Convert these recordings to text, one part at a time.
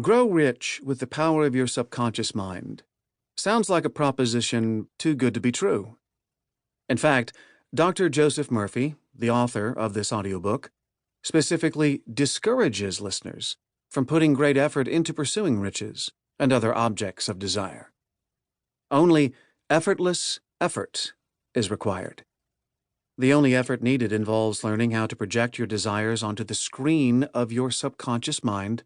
Grow rich with the power of your subconscious mind. Sounds like a proposition too good to be true. In fact, Dr. Joseph Murphy, the author of this audiobook, specifically discourages listeners from putting great effort into pursuing riches and other objects of desire. Only effortless effort is required. The only effort needed involves learning how to project your desires onto the screen of your subconscious mind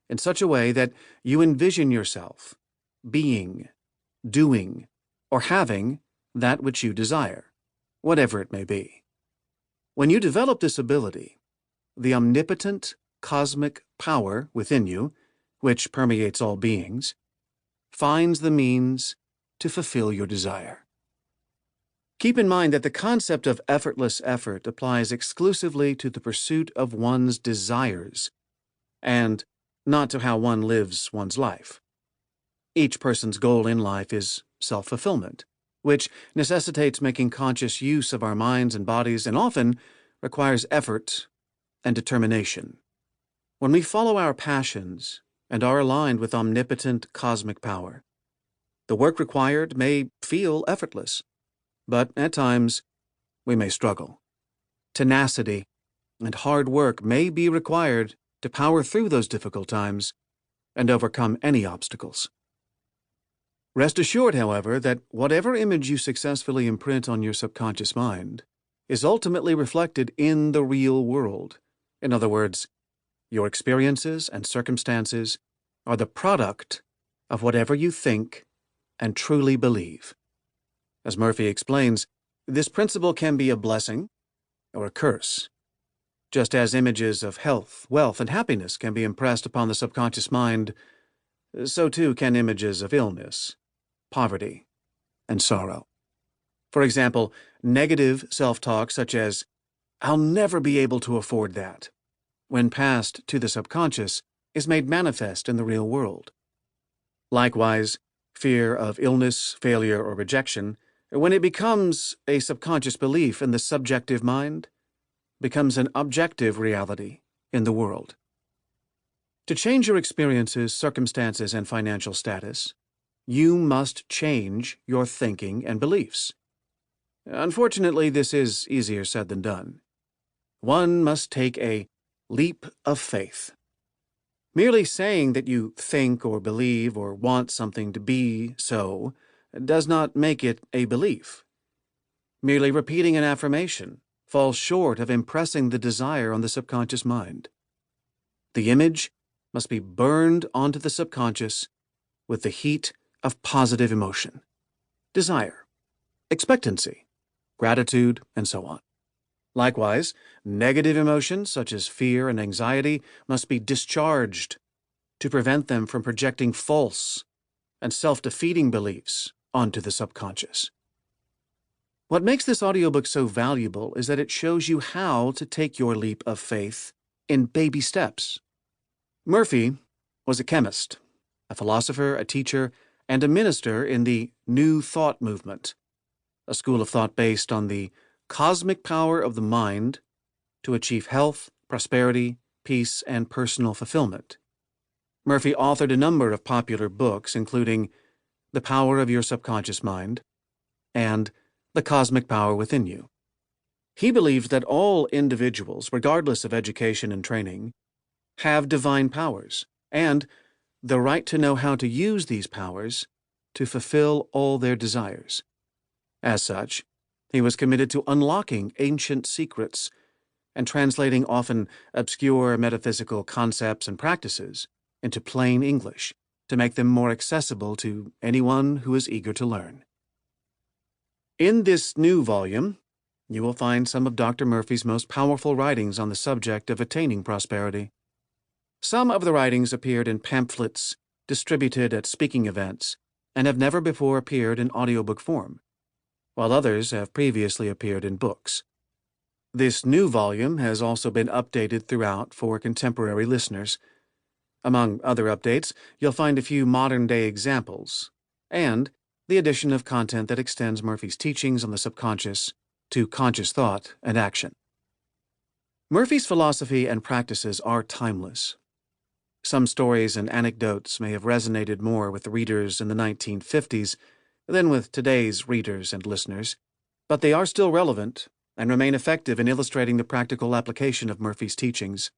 in such a way that you envision yourself being, doing, or having that which you desire, whatever it may be. When you develop this ability, the omnipotent cosmic power within you, which permeates all beings, finds the means to fulfill your desire. Keep in mind that the concept of effortless effort applies exclusively to the pursuit of one's desires, and not to how one lives one's life. Each person's goal in life is self-fulfillment, which necessitates making conscious use of our minds and bodies and often requires effort and determination. When we follow our passions and are aligned with omnipotent cosmic power, the work required may feel effortless, but at times we may struggle. Tenacity and hard work may be required to power through those difficult times and overcome any obstacles. Rest assured, however, that whatever image you successfully imprint on your subconscious mind is ultimately reflected in the real world. In other words, your experiences and circumstances are the product of whatever you think and truly believe. As Murphy explains, this principle can be a blessing or a curse. Just as images of health, wealth, and happiness can be impressed upon the subconscious mind, so too can images of illness, poverty, and sorrow. For example, negative self-talk such as, "I'll never be able to afford that," when passed to the subconscious, is made manifest in the real world. Likewise, fear of illness, failure, or rejection, when it becomes a subconscious belief in the subjective mind, becomes an objective reality in the world. To change your experiences, circumstances, and financial status, you must change your thinking and beliefs. Unfortunately, this is easier said than done. One must take a leap of faith. Merely saying that you think or believe or want something to be so does not make it a belief. Merely repeating an affirmation falls short of impressing the desire on the subconscious mind. The image must be burned onto the subconscious with the heat of positive emotion, desire, expectancy, gratitude, and so on. Likewise, negative emotions such as fear and anxiety must be discharged to prevent them from projecting false and self-defeating beliefs onto the subconscious. What makes this audiobook so valuable is that it shows you how to take your leap of faith in baby steps. Murphy was a chemist, a philosopher, a teacher, and a minister in the New Thought movement, a school of thought based on the cosmic power of the mind to achieve health, prosperity, peace, and personal fulfillment. Murphy authored a number of popular books, including The Power of Your Subconscious Mind and The Cosmic Power Within You. He believed that all individuals, regardless of education and training, have divine powers and the right to know how to use these powers to fulfill all their desires. As such, he was committed to unlocking ancient secrets and translating often obscure metaphysical concepts and practices into plain English to make them more accessible to anyone who is eager to learn. In this new volume, you will find some of Dr. Murphy's most powerful writings on the subject of attaining prosperity. Some of the writings appeared in pamphlets distributed at speaking events and have never before appeared in audiobook form, while others have previously appeared in books. This new volume has also been updated throughout for contemporary listeners. Among other updates, you'll find a few modern-day examples, and the addition of content that extends Murphy's teachings on the subconscious to conscious thought and action. Murphy's philosophy and practices are timeless. Some stories and anecdotes may have resonated more with the readers in the 1950s than with today's readers and listeners, but they are still relevant and remain effective in illustrating the practical application of Murphy's teachings.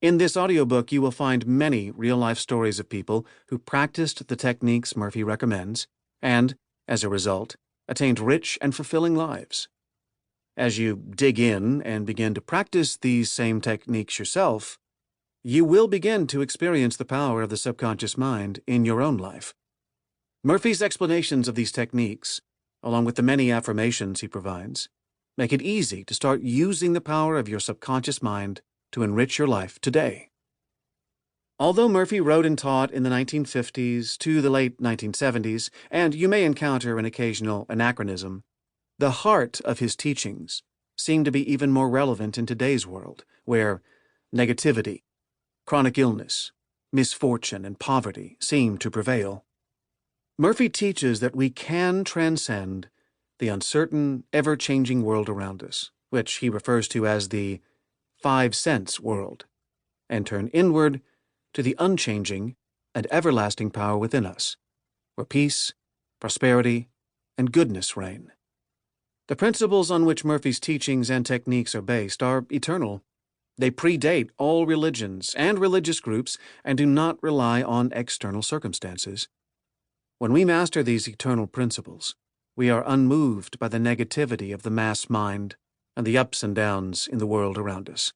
In this audiobook, you will find many real-life stories of people who practiced the techniques Murphy recommends and, as a result, attained rich and fulfilling lives. As you dig in and begin to practice these same techniques yourself, you will begin to experience the power of the subconscious mind in your own life. Murphy's explanations of these techniques, along with the many affirmations he provides, make it easy to start using the power of your subconscious mind to enrich your life today. Although Murphy wrote and taught in the 1950s to the late 1970s, and you may encounter an occasional anachronism, the heart of his teachings seem to be even more relevant in today's world, where negativity, chronic illness, misfortune, and poverty seem to prevail. Murphy teaches that we can transcend the uncertain, ever-changing world around us, which he refers to as the 5 sense world, and turn inward to the unchanging and everlasting power within us, where peace, prosperity, and goodness reign. The principles on which Murphy's teachings and techniques are based are eternal. They predate all religions and religious groups and do not rely on external circumstances. When we master these eternal principles, we are unmoved by the negativity of the mass mind and the ups and downs in the world around us.